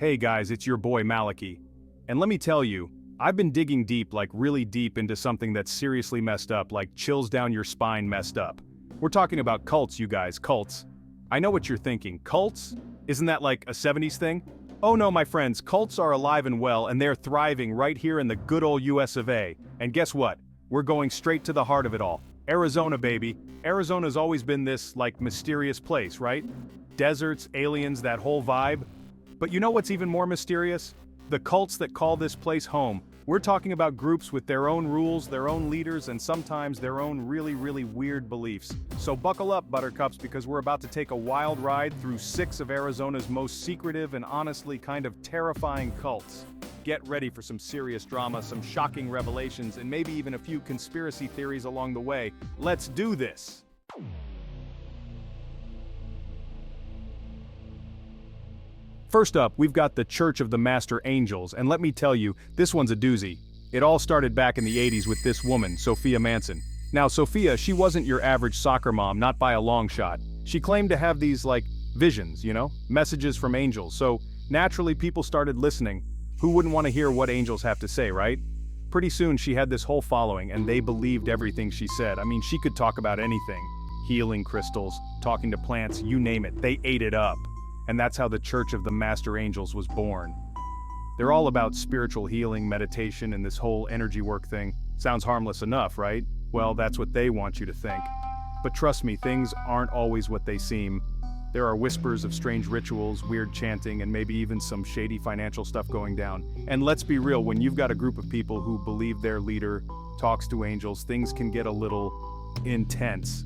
Hey guys, it's your boy Maliki. And let me tell you, I've been digging deep, like really deep into something that's seriously messed up, like chills down your spine messed up. We're talking about cults, you guys, cults. I know what you're thinking, cults? Isn't that like a 70s thing? Oh no, my friends, cults are alive and well, and they're thriving right here in the good old US of A. And guess what? We're going straight to the heart of it all. Arizona, baby. Arizona's always been this, like, mysterious place, right? Deserts, aliens, that whole vibe. But you know what's even more mysterious? The cults that call this place home. We're talking about groups with their own rules, their own leaders, and sometimes their own really weird beliefs. So buckle up, buttercups, because we're about to take a wild ride through 6 of Arizona's most secretive and honestly kind of terrifying cults. Get ready for some serious drama, some shocking revelations, and maybe even a few conspiracy theories along the way. Let's do this! First up, we've got the Church of the Master Angels, and let me tell you, this one's a doozy. It all started back in the 80s with this woman, Sophia Manson. Now, Sophia, she wasn't your average soccer mom, not by a long shot. She claimed to have these, like, visions, messages from angels, so naturally people started listening. Who wouldn't want to hear what angels have to say, right? Pretty soon she had this whole following, and they believed everything she said. I mean, she could talk about anything. Healing crystals, talking to plants, you name it, they ate it up. And that's how the Church of the Master Angels was born. They're all about spiritual healing, meditation, and this whole energy work thing. Sounds harmless enough, right? Well, that's what they want you to think. But trust me, things aren't always what they seem. There are whispers of strange rituals, weird chanting, and maybe even some shady financial stuff going down. And let's be real, when you've got a group of people who believe their leader talks to angels, things can get a little intense.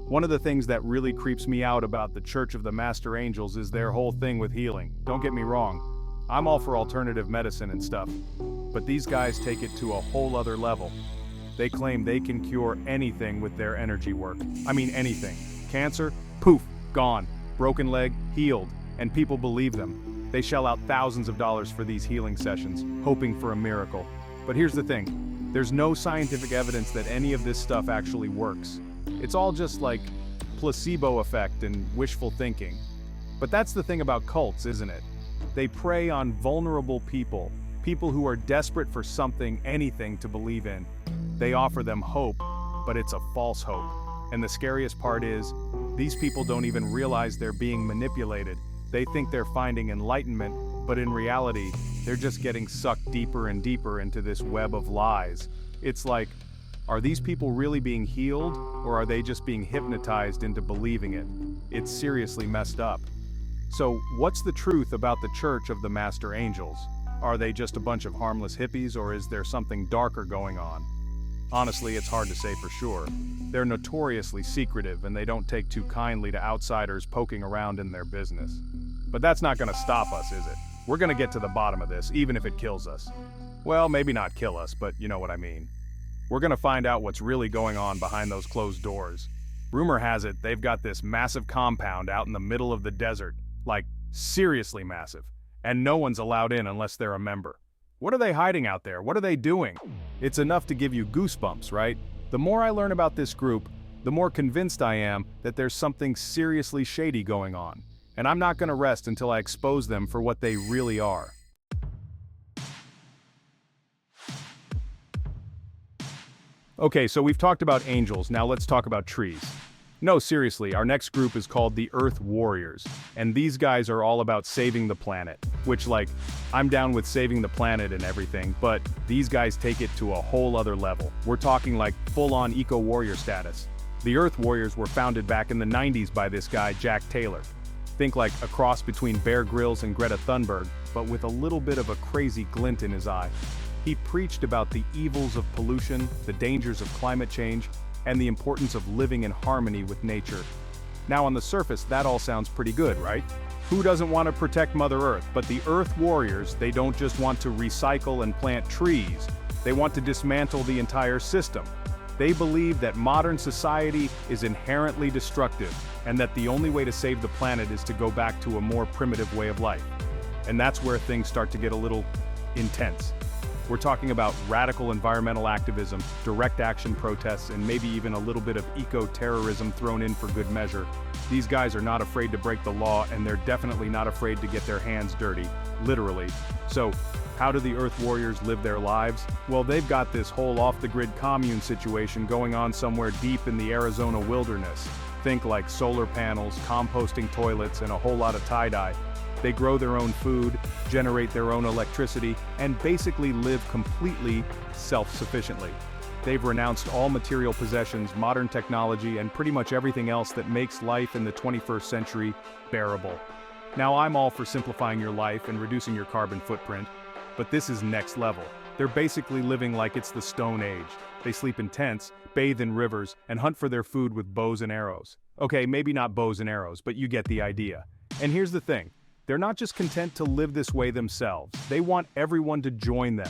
One of the things that really creeps me out about the Church of the Master Angels is their whole thing with healing. Don't get me wrong, I'm all for alternative medicine and stuff, but these guys take it to a whole other level. They claim they can cure anything with their energy work. I mean anything. Cancer? Poof, gone. Broken leg? Healed. And people believe them. They shell out thousands of dollars for these healing sessions, hoping for a miracle. But here's the thing, there's no scientific evidence that any of this stuff actually works. It's all just like placebo effect and wishful thinking. But that's the thing about cults, isn't it? They prey on vulnerable people, people who are desperate for something, anything to believe in. They offer them hope, but it's a false hope. And the scariest part is, these people don't even realize they're being manipulated. They think they're finding enlightenment, but in reality, they're just getting sucked deeper and deeper into this web of lies. It's like, are these people really being healed, or are they just being hypnotized into believing it? It's seriously messed up. So, what's the truth about the Church of the Master Angels? Are they just a bunch of harmless hippies, or is there something darker going on? Honestly, it's hard to say for sure. They're notoriously secretive, and they don't take too kindly to outsiders poking around in their business. But that's not gonna stop us, is it? We're gonna get to the bottom of this, even if it kills us. Well, maybe not kill us, but you know what I mean. We're gonna find out what's really going on behind those closed doors. Rumor has it they've got this massive compound out in the middle of the desert, like seriously massive, and no one's allowed in unless they're a member. What are they hiding out there? What are they doing? It's enough to give you goosebumps, right? The more I learn about this group, the more convinced I am that there's something seriously shady going on. And I'm not gonna rest until I expose them for what they really are. Okay, so we've talked about angels, now let's talk about trees. No, seriously, our next group is called the Earth Warriors, and these guys are all about saving the planet, which, like, I'm down with saving the planet and everything, but these guys take it to a whole other level. We're talking like full-on eco-warrior status. The Earth Warriors were founded back in the 90s by this guy, Jack Taylor. Think like a cross between Bear Grylls and Greta Thunberg, but with a little bit of a crazy glint in his eye. He preached about the evils of pollution, the dangers of climate change, and the importance of living in harmony with nature. Now on the surface, that all sounds pretty good, right? Who doesn't want to protect Mother Earth? But the Earth Warriors, they don't just want to recycle and plant trees. They want to dismantle the entire system. They believe that modern society is inherently destructive, and that the only way to save the planet is to go back to a more primitive way of life. And that's where things start to get a little intense. We're talking about radical environmental activism, direct action protests, and maybe even a little bit of eco-terrorism thrown in for good measure. These guys are not afraid to break the law, and they're definitely not afraid to get their hands dirty, literally. So, how do the Earth Warriors live their lives? Well, they've got this whole off-the-grid commune situation going on somewhere deep in the Arizona wilderness. Think like solar panels, composting toilets, and a whole lot of tie-dye. They grow their own food, generate their own electricity, and basically live completely self-sufficiently. They've renounced all material possessions, modern technology, and pretty much everything else that makes life in the 21st century bearable. Now, I'm all for simplifying your life and reducing your carbon footprint, but this is next level. They're basically living like it's the Stone Age. They sleep in tents, bathe in rivers, and hunt for their food with bows and arrows. Okay, maybe not bows and arrows, but you get the idea. And here's the thing. They're not just content to live this way themselves. They want everyone to join them.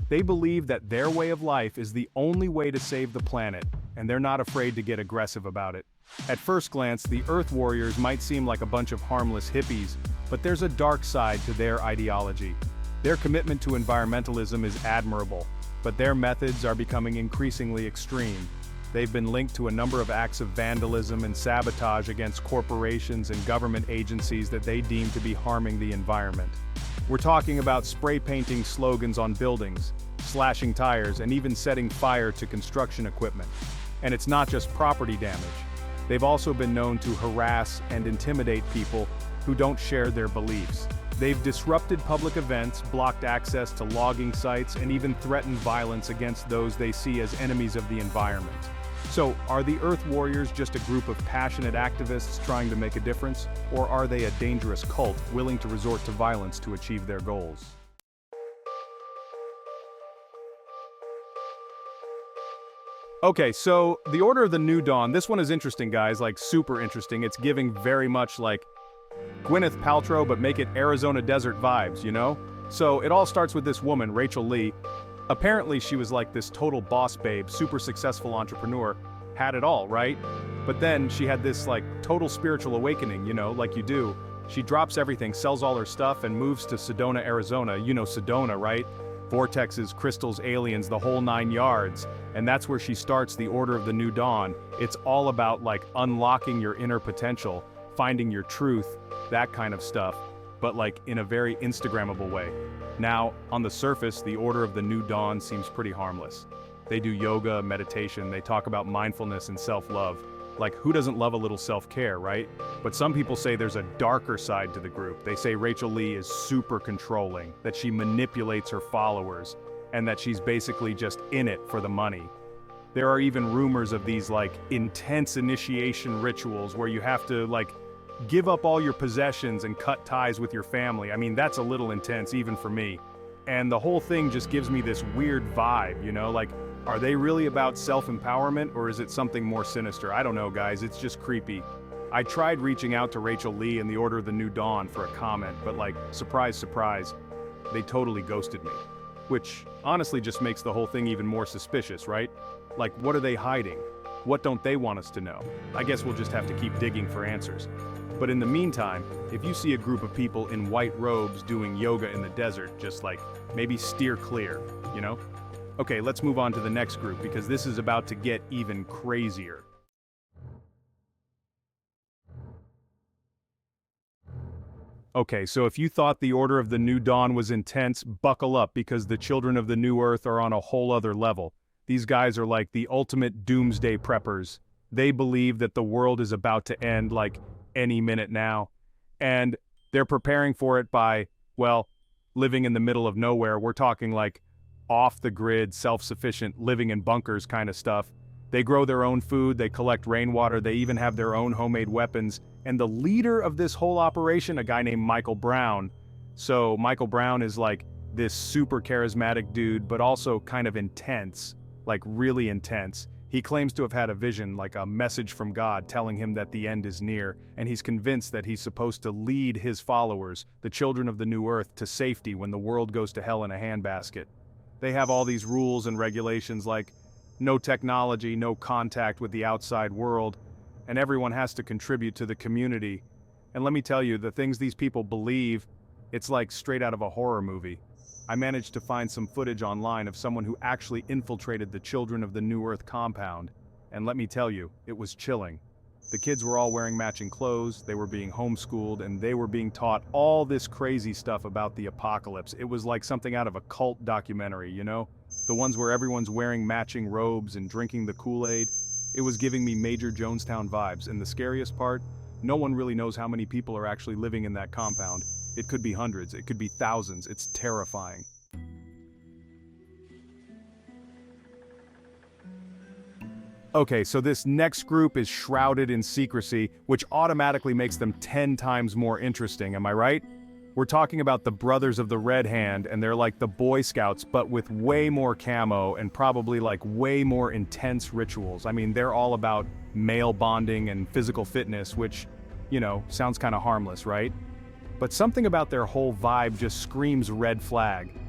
They believe that their way of life is the only way to save the planet, and they're not afraid to get aggressive about it. At first glance, the Earth Warriors might seem like a bunch of harmless hippies, but there's a dark side to their ideology. Their commitment to environmentalism is admirable, but their methods are becoming increasingly extreme. They've been linked to a number of acts of vandalism and sabotage against corporations and government agencies that they deem to be harming the environment. We're talking about spray painting slogans on buildings, slashing tires, and even setting fire to construction equipment. And it's not just property damage. They've also been known to harass and intimidate people who don't share their beliefs. They've disrupted public events, blocked access to logging sites, and even threatened violence against those they see as enemies of the environment. So, are the Earth Warriors just a group of passionate activists trying to make a difference, or are they a dangerous cult willing to resort to violence to achieve their goals? Okay, so the Order of the New Dawn, this one is interesting, guys, like super interesting. It's giving very much like Gwyneth Paltrow, but make it Arizona desert vibes, you know? So it all starts with this woman, Rachel Lee. Apparently she was like this total boss babe, super successful entrepreneur, had it all, right? But then she had this like total spiritual awakening, you know, like you do. She drops everything, sells all her stuff, and moves to Sedona, Arizona. You know Sedona, right? Vortexes, crystals, aliens, the whole 9 yards. And that's where she starts the Order of the New Dawn. It's all about like unlocking your inner potential, finding your truth, that kind of stuff, but like in a very Instagrammable way. Now, on the surface, the Order of the New Dawn seems pretty harmless. They do yoga, meditation, they talk about mindfulness and self-love. Like, who doesn't love a little self-care, right? But some people say there's a darker side to the group. They say Rachel Lee is super controlling, that she manipulates her followers, and that she's basically just in it for the money. There are even rumors of these like intense initiation rituals where you have to like give up all your possessions and cut ties with your family. I mean, that's a little intense even for me. And the whole thing just gives me this weird vibe, you know, like, are they really about self-empowerment, or is it something more sinister? I don't know, guys, it's just creepy. I tried reaching out to Rachel Lee and the Order of the New Dawn for a comment, but like, surprise, surprise, they totally ghosted me. Which honestly just makes the whole thing even more suspicious, right? Like, what are they hiding? What don't they want us to know? I guess we'll just have to keep digging for answers. But in the meantime, if you see a group of people in white robes doing yoga in the desert, just like, maybe steer clear, you know? Okay, let's move on to the next group, because this is about to get even crazier. Okay, so if you thought the Order of the New Dawn was intense, buckle up, because the Children of the New Earth are on a whole other level. These guys are like the ultimate doomsday preppers. They believe that the world is about to end like any minute now. And they're preparing for it by, well, living in the middle of nowhere. We're talking like off-the-grid, self-sufficient, living in bunkers kind of stuff. They grow their own food, they collect rainwater, they even have their own homemade weapons. And the leader of this whole operation, a guy named Michael Brown. So Michael Brown is like this super charismatic dude, but also kind of intense, like really intense. He claims to have had a vision, like a message from God telling him that the end is near, and he's convinced that he's supposed to lead his followers, the children of the new earth, to safety when the world goes to hell in a handbasket. They have all these rules and regulations like no technology, no contact with the outside world, and everyone has to contribute to the community. And let me tell you, the things these people believe, it's like straight out of a horror movie. I managed to find some footage online of someone who actually infiltrated the Children of the New Earth compound, and let me tell you, it was chilling. The kids were all wearing matching clothes, they were being homeschooled, and they were being taught all this crazy stuff about the apocalypse. It was like something out of a cult documentary, you know? The ones where everyone's wearing matching robes and drinking the Kool-Aid. It was giving me Major Jonestown vibes, and the scariest part, no one really knows how many people are actually living in that compound. It could be hundreds, it could be thousands, it's terrifying. Okay, so this next group is shrouded in secrecy, which automatically makes them 10 times more interesting, am I right? We're talking about the Brothers of the Red Hand, and they're like the Boy Scouts, but with way more camo and probably like way more intense rituals. I mean, they're all about male bonding and physical fitness, which, you know, sounds kind of harmless, right? But something about their whole vibe just screams red flag.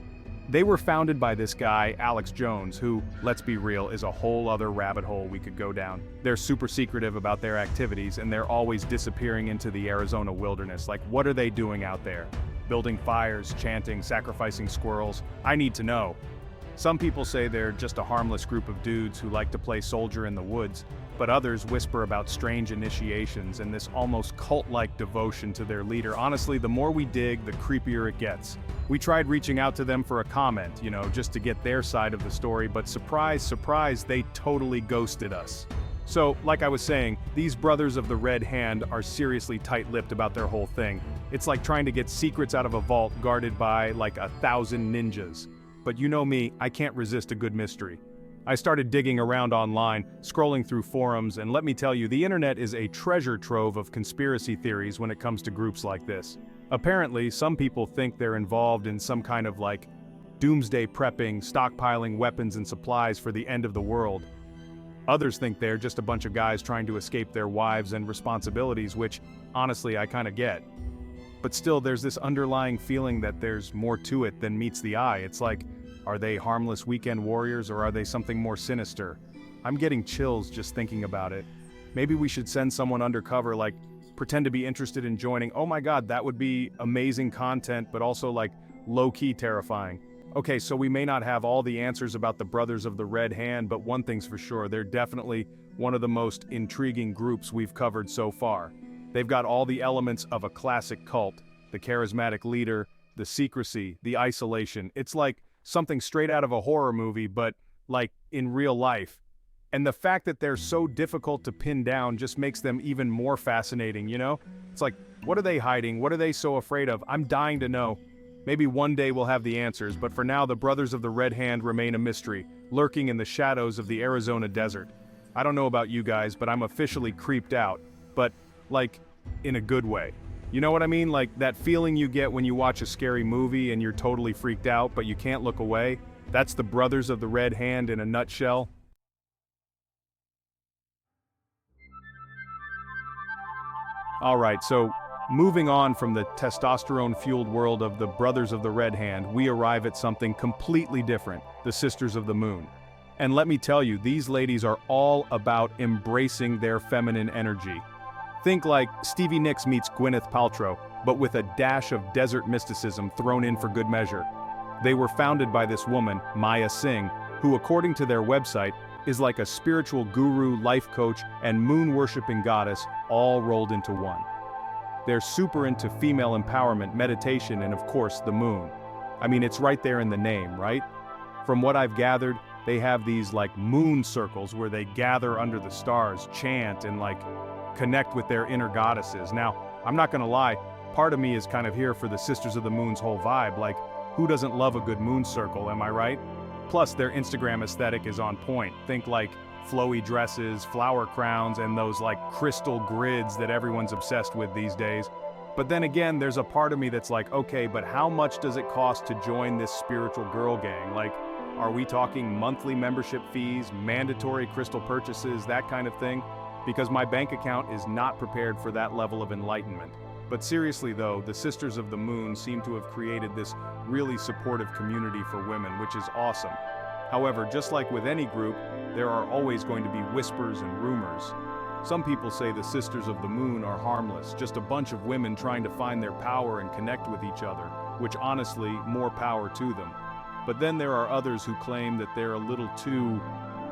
They were founded by this guy, Alex Jones, who, let's be real, is a whole other rabbit hole we could go down. They're super secretive about their activities, and they're always disappearing into the Arizona wilderness. Like, what are they doing out there? Building fires, chanting, sacrificing squirrels? I need to know. Some people say they're just a harmless group of dudes who like to play soldier in the woods, but others whisper about strange initiations and this almost cult-like devotion to their leader. Honestly, the more we dig, the creepier it gets. We tried reaching out to them for a comment, you know, just to get their side of the story, but surprise, surprise, they totally ghosted us. So, like I was saying, these Brothers of the Red Hand are seriously tight-lipped about their whole thing. It's like trying to get secrets out of a vault guarded by like 1,000 ninjas. But you know me, I can't resist a good mystery. I started digging around online, scrolling through forums, and let me tell you, the internet is a treasure trove of conspiracy theories when it comes to groups like this. Apparently, some people think they're involved in some kind of like doomsday prepping, stockpiling weapons and supplies for the end of the world. Others think they're just a bunch of guys trying to escape their wives and responsibilities, which, honestly, I kind of get. But still, there's this underlying feeling that there's more to it than meets the eye. It's like, are they harmless weekend warriors or are they something more sinister? I'm getting chills just thinking about it. Maybe we should send someone undercover, like, pretend to be interested in joining. Oh my god, that would be amazing content, but also like low-key terrifying. Okay, so we may not have all the answers about the Brothers of the Red Hand, but one thing's for sure, they're definitely one of the most intriguing groups we've covered so far. They've got all the elements of a classic cult, the charismatic leader, the secrecy, the isolation. It's like something straight out of a horror movie, but like in real life. And the fact that they're so difficult to pin down just makes them even more fascinating, you know? It's like, what are they hiding? What are they so afraid of? I'm dying to know. Maybe one day we'll have the answers, but for now the Brothers of the Red Hand remain a mystery, lurking in the shadows of the Arizona desert. I don't know about you guys, but I'm officially creeped out. But, like, in a good way. You know what I mean? Like, that feeling you get when you watch a scary movie and you're totally freaked out, but you can't look away? That's the Brothers of the Red Hand in a nutshell. Alright, so moving on from the testosterone-fueled world of the Brothers of the Red Hand, we arrive at something completely different, the Sisters of the Moon. And let me tell you, these ladies are all about embracing their feminine energy. Think like Stevie Nicks meets Gwyneth Paltrow, but with a dash of desert mysticism thrown in for good measure. They were founded by this woman, Maya Singh, who according to their website, is like a spiritual guru, life coach, and moon-worshipping goddess all rolled into one. They're super into female empowerment, meditation, and of course, the moon. I mean, it's right there in the name, right? From what I've gathered, they have these like moon circles where they gather under the stars, chant, and like connect with their inner goddesses. Now, I'm not gonna lie, part of me is kind of here for the Sisters of the Moon's whole vibe. Like, who doesn't love a good moon circle, am I right? Plus, their Instagram aesthetic is on point. Think like flowy dresses, flower crowns, and those like crystal grids that everyone's obsessed with these days. But then again, there's a part of me that's like, okay, but how much does it cost to join this spiritual girl gang? Like, are we talking monthly membership fees, mandatory crystal purchases, that kind of thing? Because my bank account is not prepared for that level of enlightenment. But seriously though, the Sisters of the Moon seem to have created this really supportive community for women, which is awesome. However, just like with any group, there are always going to be whispers and rumors. Some people say the Sisters of the Moon are harmless, just a bunch of women trying to find their power and connect with each other, which honestly, more power to them. But then there are others who claim that they're a little too,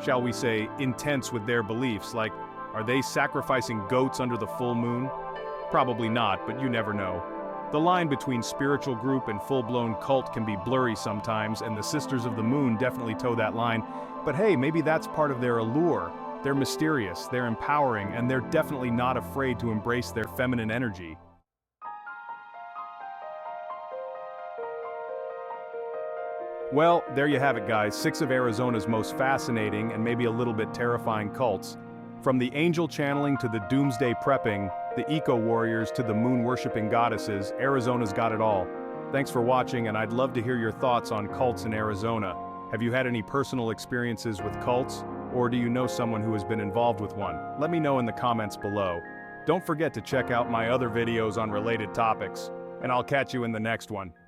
shall we say, intense with their beliefs, like Are they sacrificing goats under the full moon? Probably not, but you never know. The line between spiritual group and full-blown cult can be blurry sometimes, and the Sisters of the Moon definitely toe that line. But hey, maybe that's part of their allure. They're mysterious, they're empowering, and they're definitely not afraid to embrace their feminine energy. Well, there you have it, guys. 6 of Arizona's most fascinating and maybe a little bit terrifying cults. From the angel channeling to the doomsday prepping, the eco-warriors to the moon-worshipping goddesses, Arizona's got it all. Thanks for watching, and I'd love to hear your thoughts on cults in Arizona. Have you had any personal experiences with cults? Or do you know someone who has been involved with one? Let me know in the comments below. Don't forget to check out my other videos on related topics, and I'll catch you in the next one.